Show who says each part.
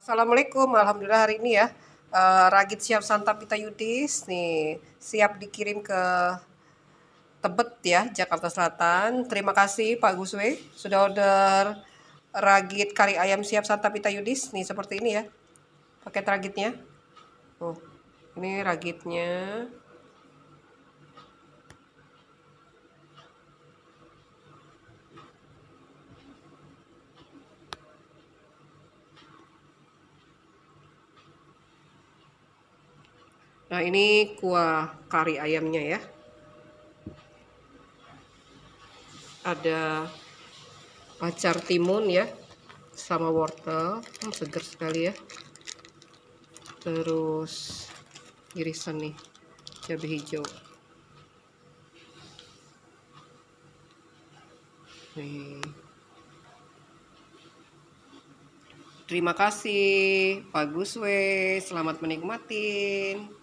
Speaker 1: Assalamualaikum, alhamdulillah hari ini ya, ragit siap santap Pita Yudis nih, siap dikirim ke Tebet ya, Jakarta Selatan. Terima kasih Pak Guswe sudah order ragit kari ayam siap santap Pita Yudis nih seperti ini ya, paket ragitnya. Oh, ini ragitnya. Nah, ini kuah kari ayamnya ya. Ada pacar timun ya, sama wortel, segar sekali ya. Terus irisan nih, cabai hijau. Nih. Terima kasih Pak Guswe, selamat menikmati.